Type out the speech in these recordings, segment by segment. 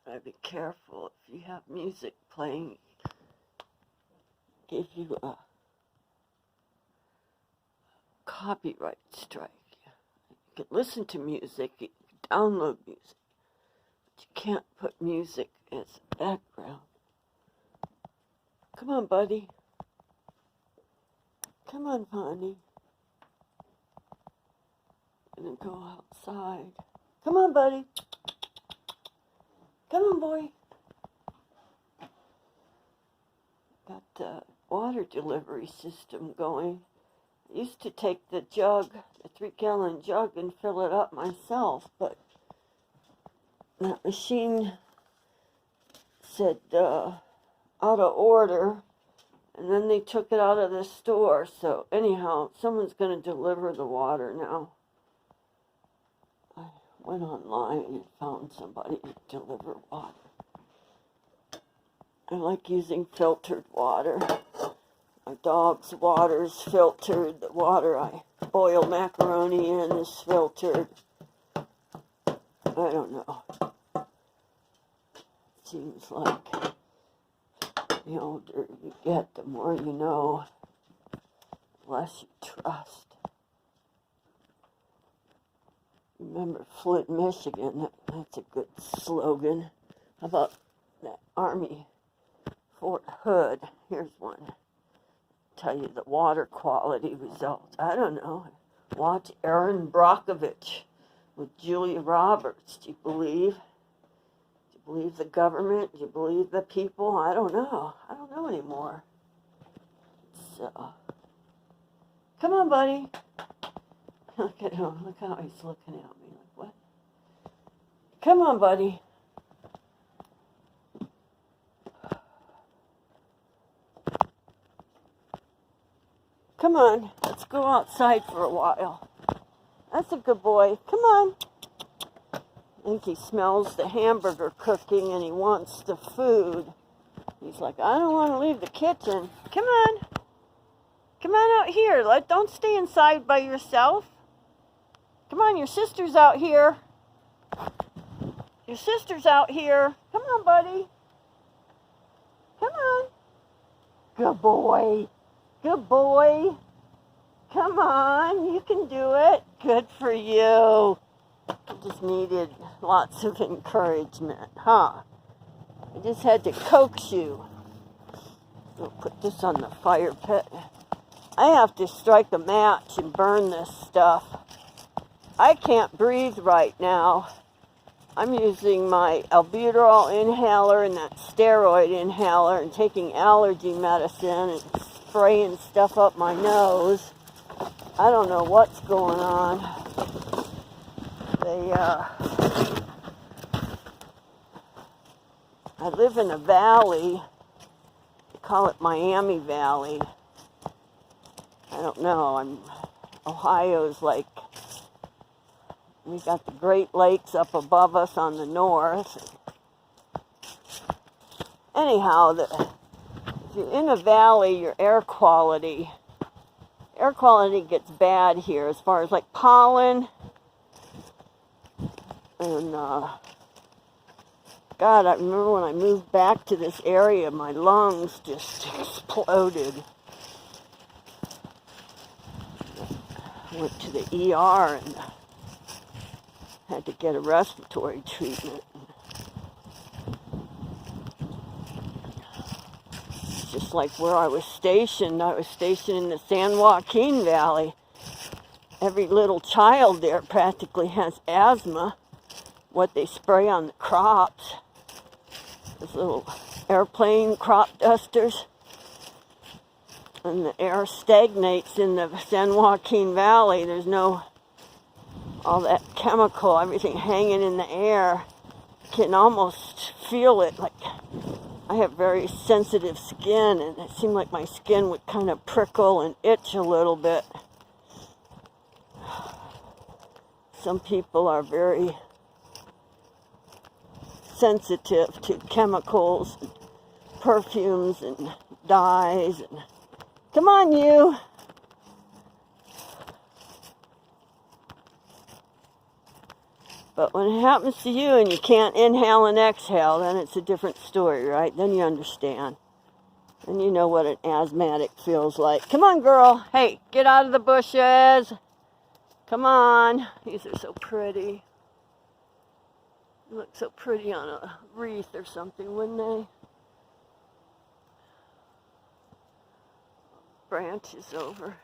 Gotta be careful if you have music playing. Give you a copyright strike. You can listen to music, you can download music, but you can't put music as background. Come on, buddy. Come on, honey. I'm gonna go outside. Come on, buddy. Come on, boy. Got the water delivery system going. I used to take the jug, the 3-gallon jug, and fill it up myself, but that machine said out of order, and then they took it out of the store. So anyhow, someone's going to deliver the water now. I went online and found somebody to deliver water. I like using filtered water. My dog's water is filtered. The water I boil macaroni in is filtered. I don't know. Seems like the older you get, the more you know, the less you trust. Remember Flint, Michigan? That's a good slogan. How about that Army Fort Hood? Here's one. Tell you the water quality results. I don't know. Watch Erin Brockovich with Julia Roberts. Do you believe? Do you believe the government? Do you believe the people? I don't know. I don't know anymore. So, come on, buddy. Look at him. Look how he's looking at me. Like, what? Come on, buddy. Come on, let's go outside for a while. That's a good boy. Come on. I think he smells the hamburger cooking and he wants the food. He's like, I don't want to leave the kitchen. Come on. Come on out here. Don't stay inside by yourself. Come on, your sister's out here. Your sister's out here. Come on, buddy. Come on. Good boy. Good boy. Come on, you can do it. Good for you. I just needed lots of encouragement, huh? I just had to coax you. I'll put this on the fire pit. I have to strike a match and burn this stuff. I can't breathe right now. I'm using my albuterol inhaler and that steroid inhaler and taking allergy medicine and spraying stuff up my nose. I don't know what's going on. I live in a valley. They call it Miami Valley. I don't know. Ohio's like, we got the Great Lakes up above us on the north. Anyhow, if you're in a valley, your air quality gets bad here as far as like pollen and God, I remember when I moved back to this area, my lungs just exploded. I went to the ER and had to get a respiratory treatment. Just like where I was stationed in the San Joaquin Valley. Every little child there practically has asthma. What they spray on the crops, those little airplane crop dusters, and the air stagnates in the San Joaquin Valley. There's no, all that chemical, everything hanging in the air. You can almost feel it. Like, I have very sensitive skin, and it seemed like my skin would kind of prickle and itch a little bit. Some people are very sensitive to chemicals, and perfumes, and dyes. And come on, you. But when it happens to you and you can't inhale and exhale, then it's a different story, right? Then you understand. Then you know what an asthmatic feels like. Come on, girl. Hey, get out of the bushes. Come on. These are so pretty. They look so pretty on a wreath or something, wouldn't they? Branches over.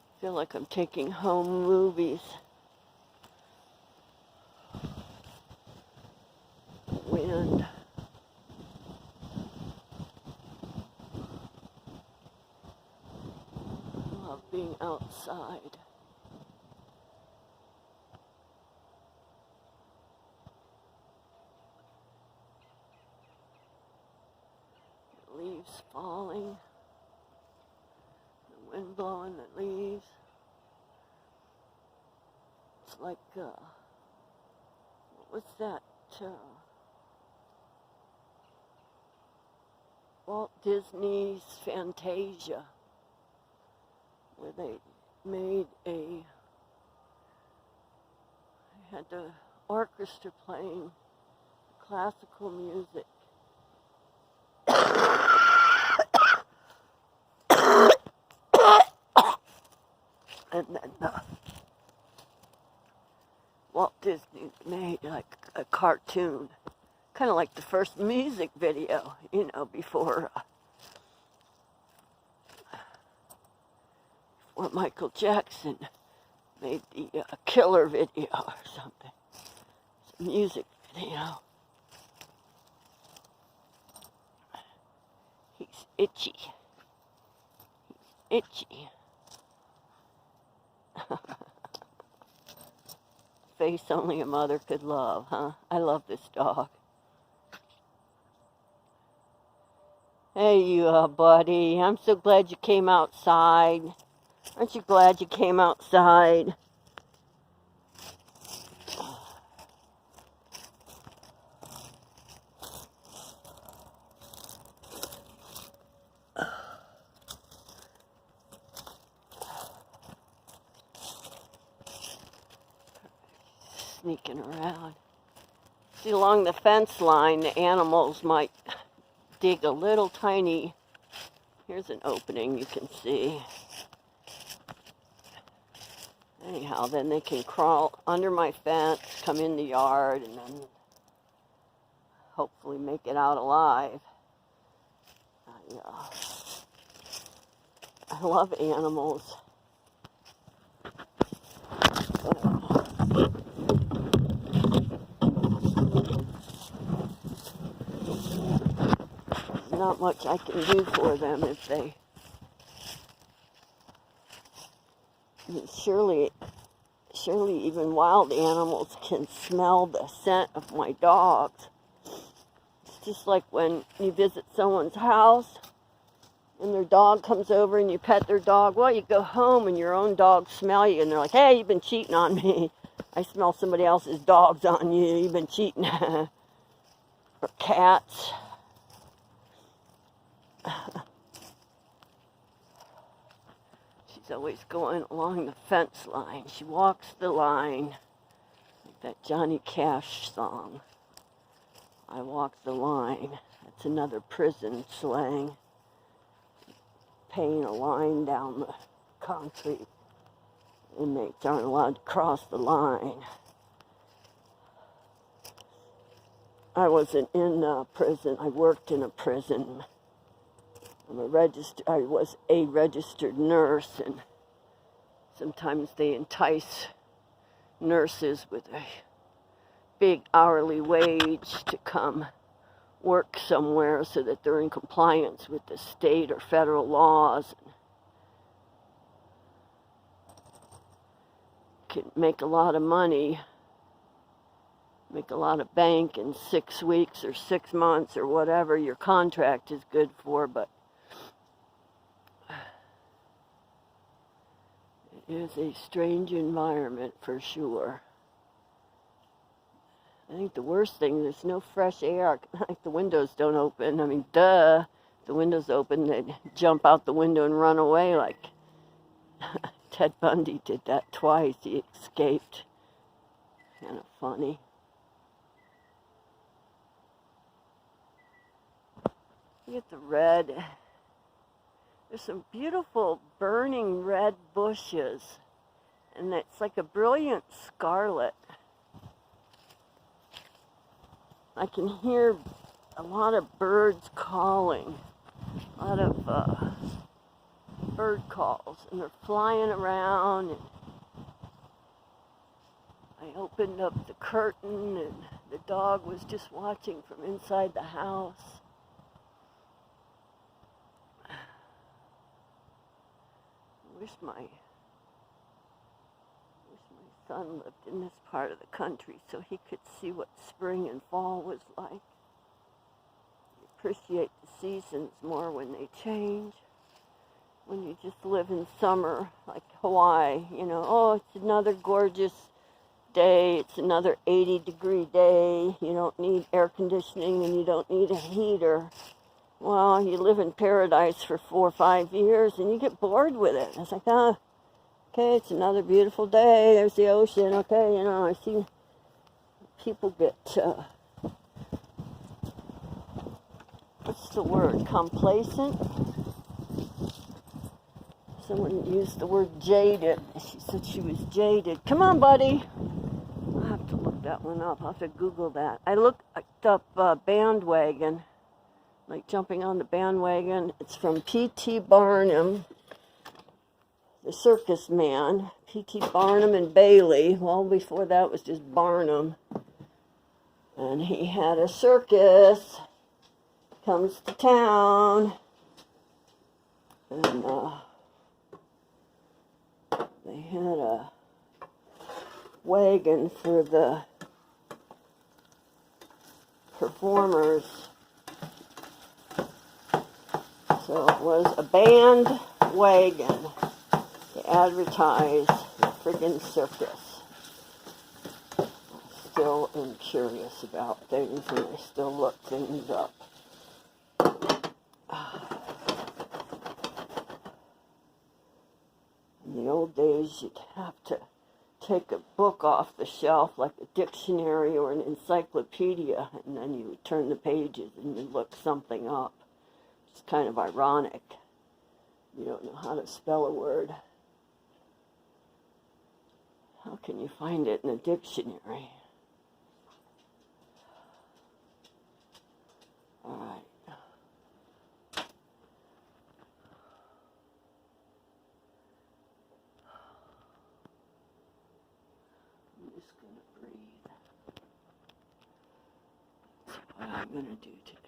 I feel like I'm taking home movies. Wind. I love being outside. The leaves falling. The wind blowing the leaves. It's like, what was that? Walt Disney's Fantasia, where they had the orchestra playing classical music. And then Walt Disney made like a cartoon, kind of like the first music video, before Michael Jackson made the Killer video or something. It's a music video. He's itchy. He's itchy. Face only a mother could love, huh? I love this dog. Hey, you buddy. I'm so glad you came outside. Aren't you glad you came outside? Sneaking around. See, along the fence line, the animals might dig a little tiny. Here's an opening you can see. Anyhow, then they can crawl under my fence, come in the yard, and then hopefully make it out alive. I love animals. Not much I can do for them if they... Surely even wild animals can smell the scent of my dogs. It's just like when you visit someone's house and their dog comes over and you pet their dog. Well, you go home and your own dogs smell you and they're like, hey, you've been cheating on me. I smell somebody else's dogs on you. You've been cheating. Or cats. She's always going along the fence line. She walks the line. Like that Johnny Cash song. I walk the line. That's another prison slang. Paying a line down the concrete. Inmates aren't allowed to cross the line. I wasn't in prison. I worked in a prison. I was a registered nurse, and sometimes they entice nurses with a big hourly wage to come work somewhere so that they're in compliance with the state or federal laws. Can make a lot of money, make a lot of bank in 6 weeks or 6 months or whatever your contract is good for, but it is a strange environment for sure. I think the worst thing, there's no fresh air. Like the windows don't open. I mean, duh. The windows open, they'd jump out the window and run away like Ted Bundy did that twice. He escaped. Kind of funny. Look at the red. There's some beautiful burning red bushes. And it's like a brilliant scarlet. I can hear a lot of birds calling. A lot of bird calls. And they're flying around. And I opened up the curtain and the dog was just watching from inside the house. I wish my son lived in this part of the country so he could see what spring and fall was like. You appreciate the seasons more when they change. When you just live in summer, like Hawaii, you know, oh, it's another gorgeous day, it's another 80-degree day, you don't need air conditioning and you don't need a heater. Well, you live in paradise for 4 or 5 years and you get bored with it. It's like, okay, it's another beautiful day, there's the ocean, okay, you know, I see people get, what's the word, complacent? Someone used the word jaded. She said she was jaded. Come on, buddy. I'll have to look that one up. I'll have to Google that. I looked up bandwagon, like jumping on the bandwagon. It's from P.T. Barnum, the circus man. P.T. Barnum and Bailey. Well, before that was just Barnum. And he had a circus. Comes to town. And, they had a wagon for the performers. So it was a band wagon to advertise the friggin' circus. I still am curious about things and I still look things up. In the old days, you'd have to take a book off the shelf, like a dictionary or an encyclopedia, and then you would turn the pages and you'd look something up. It's kind of ironic. You don't know how to spell a word. How can you find it in a dictionary? All right. I'm just going to breathe. That's what I'm going to do today.